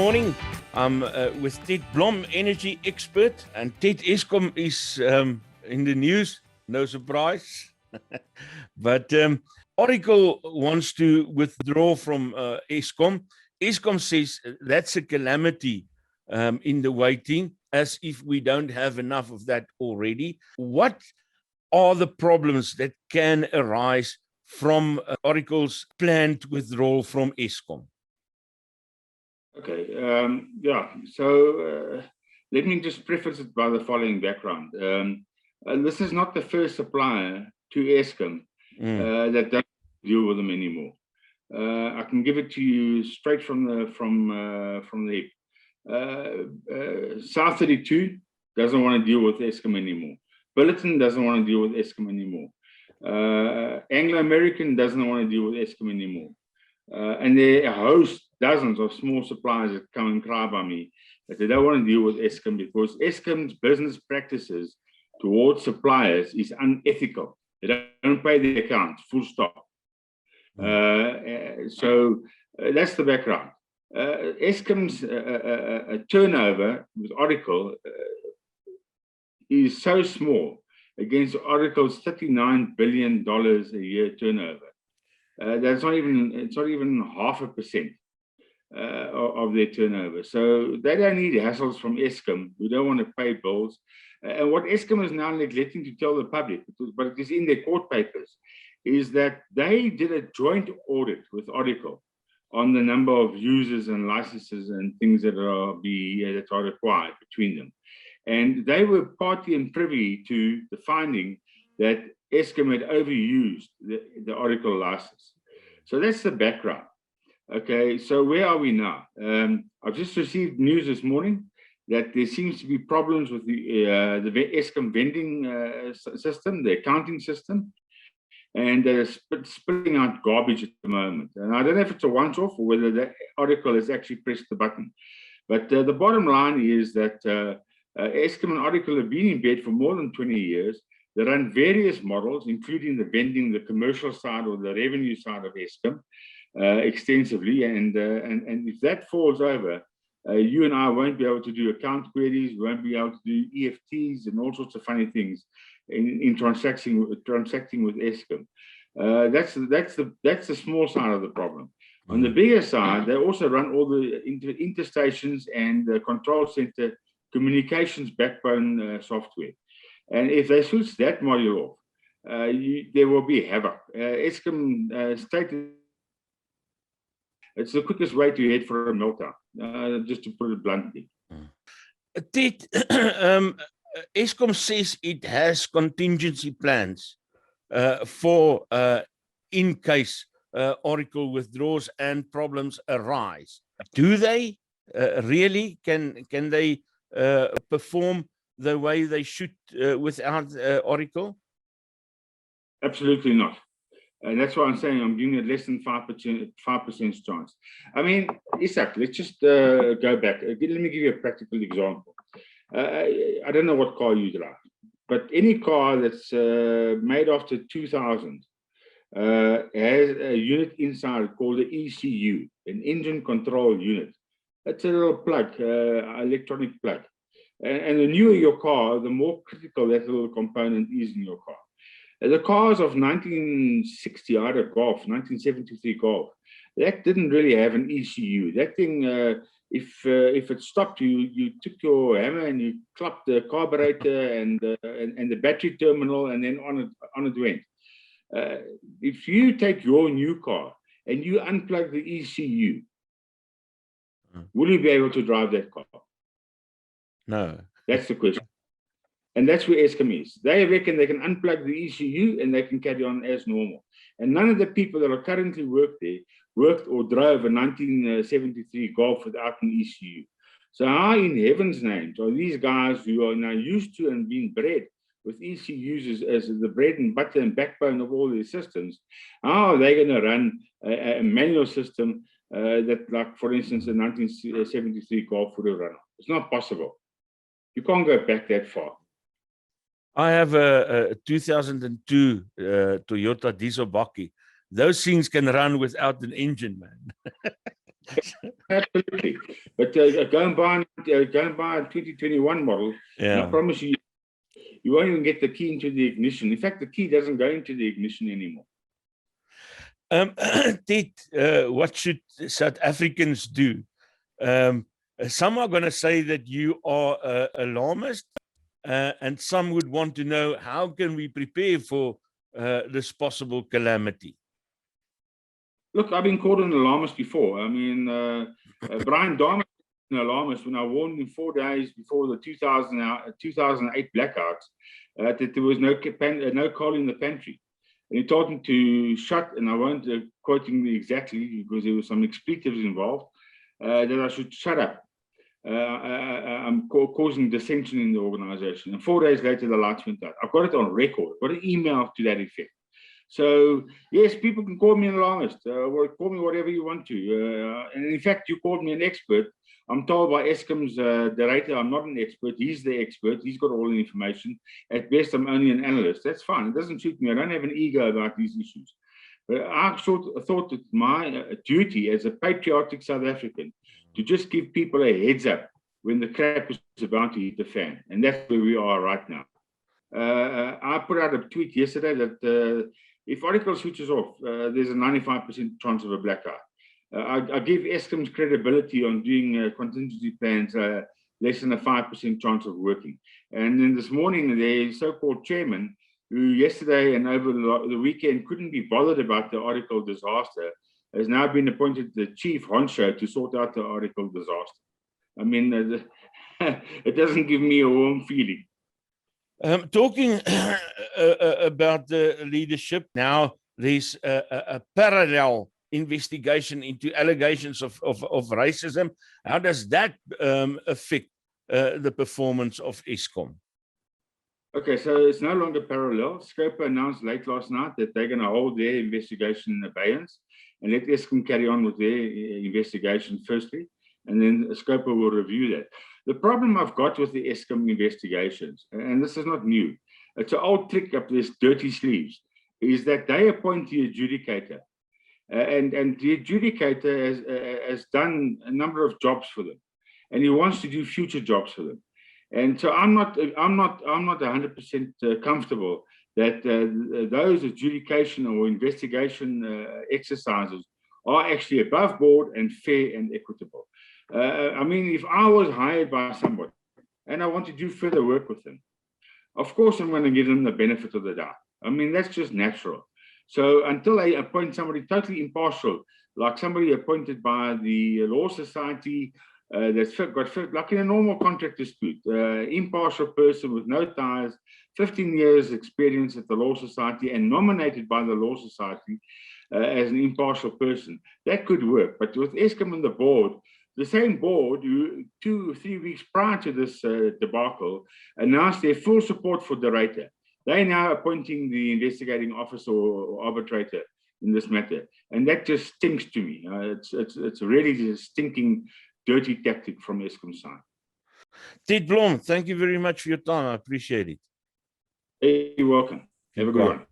morning. I'm with Ted Blom, energy expert, and Ted Eskom is in the news. No surprise. But Oracle wants to withdraw from Eskom. Eskom says that's a calamity in the waiting, as if we don't have enough of that already. What are the problems that can arise from Oracle's planned withdrawal from Eskom? Okay, so let me just preface it by the following background. This is not the first supplier to Eskom that doesn't deal with them anymore. I can give it to you straight from the hip. South 32 doesn't want to deal with Eskom anymore. Billiton doesn't want to deal with Eskom anymore. Anglo-American doesn't want to deal with Eskom anymore. And they host dozens of small suppliers that come and cry by me that they don't want to deal with Eskom because Eskom's business practices towards suppliers is unethical. They don't pay the accounts, full stop. So that's the background. Eskom's turnover with Oracle is so small against Oracle's $39 billion a year turnover. That's not even, it's not even 0.5% of their turnover. So they don't need hassles from Eskom, who don't want to pay bills. And what Eskom is now neglecting to tell the public, but it is in their court papers, is that they did a joint audit with Oracle on the number of users and licenses and things that are required between them. And they were party and privy to the finding that Eskom had overused the Oracle license. So that's the background. Okay, so where are we now? I've just received news this morning that there seems to be problems with the Eskom vending system, the accounting system, and they're spitting out garbage at the moment. And I don't know if it's a once-off or whether the Oracle has actually pressed the button. But the bottom line is that Eskom and Oracle have been in bed for more than 20 years. They run various models, including the vending, the commercial side or the revenue side of Eskom extensively. And if that falls over, you and I won't be able to do account queries, won't be able to do EFTs and all sorts of funny things in transacting with Eskom. That's the small side of the problem. On the bigger side, they also run all the interstations and the control center communications backbone software. And if they switch that module off, there will be havoc. Eskom stated it's the quickest way to head for a meltdown, just to put it bluntly. Ted, Eskom says it has contingency plans for in case Oracle withdraws and problems arise. Do they really? Can they perform the way they should without Oracle? Absolutely not. And that's why I'm saying I'm giving it less than 5% chance. I mean, Isak, let's just go back. Let me give you a practical example. I don't know what car you drive, but any car that's made after 2000 has a unit inside called the ECU, an engine control unit. That's a little plug, electronic plug. And the newer your car, the more critical that little component is in your car. The cars of 1960, I had a Golf, 1973 Golf, that didn't really have an ECU. That thing, if it stopped, you took your hammer and you clapped the carburetor and the battery terminal, and then on it went. If you take your new car and you unplug the ECU, will you be able to drive that car? No. That's the question. And that's where Eskom is. They reckon they can unplug the ECU and they can carry on as normal. And none of the people that are currently worked or drove a 1973 Golf without an ECU. So how in heaven's name are these guys who are now used to and being bred with ECUs as the bread and butter and backbone of all their systems, how are they going to run a manual system that, like, for instance, a 1973 Golf would have run? It's not possible. You can't go back that far. I have a 2002 Toyota diesel bakkie. Those things can run without an engine, man. Absolutely. But go and buy a 2021 model, and I promise you, you won't even get the key into the ignition. In fact, the key doesn't go into the ignition anymore. Ted, what should South Africans do? Some are going to say that you are alarmist, and some would want to know, how can we prepare for this possible calamity? Look, I've been called an alarmist before. I mean, Brian Dharma was an alarmist when I warned him 4 days before the 2008 blackouts that there was no coal in the pantry. And he told him to shut, and I won't quote him exactly because there were some expletives involved, that I should shut up. I'm causing dissension in the organization. And 4 days later, the lights went out. I've got it on record. I've got an email to that effect. So, yes, people can call me an alarmist, or call me whatever you want to. And in fact, you called me an expert. I'm told by Eskom's director I'm not an expert. He's the expert. He's got all the information. At best, I'm only an analyst. That's fine. It doesn't suit me. I don't have an ego about these issues. But I thought that my duty as a patriotic South African to just give people a heads up when the crap is about to hit the fan. And that's where we are right now. I put out a tweet yesterday that if Oracle switches off, there's a 95% chance of a blackout. I give Eskom's credibility on doing contingency plans less than a 5% chance of working. And then this morning, the so-called chairman, who yesterday and over the weekend couldn't be bothered about the Oracle disaster, has now been appointed the chief honcho to sort out the Oracle disaster. I mean, it doesn't give me a warm feeling. Talking about the leadership, now there's a parallel investigation into allegations of racism. How does that affect the performance of Eskom? Okay, so it's no longer parallel. Scopa announced late last night that they're going to hold their investigation in abeyance and let Eskom carry on with their investigation firstly, and then Scopa will review that. The problem I've got with the Eskom investigations, and this is not new, it's an old trick up their dirty sleeves, is that they appoint the adjudicator. And the adjudicator has done a number of jobs for them, and he wants to do future jobs for them. And so I'm not 100% comfortable that those adjudication or investigation exercises are actually above board and fair and equitable. I mean, if I was hired by somebody and I want to do further work with them, of course I'm going to give them the benefit of the doubt. I mean, that's just natural. So until they appoint somebody totally impartial, like somebody appointed by the Law Society, that's like in a normal contract dispute, impartial person with no ties, 15 years experience at the Law Society and nominated by the Law Society as an impartial person, that could work. But with Eskom and the board, the same board who 2 or 3 weeks prior to this debacle announced their full support for Doretta. They're now appointing the investigating officer or arbitrator in this matter. And that just stinks to me. It's really just a stinking, dirty tactic from Eskom's side. Ted Blom, thank you very much for your time. I appreciate it. Hey, you're welcome. Have a good one.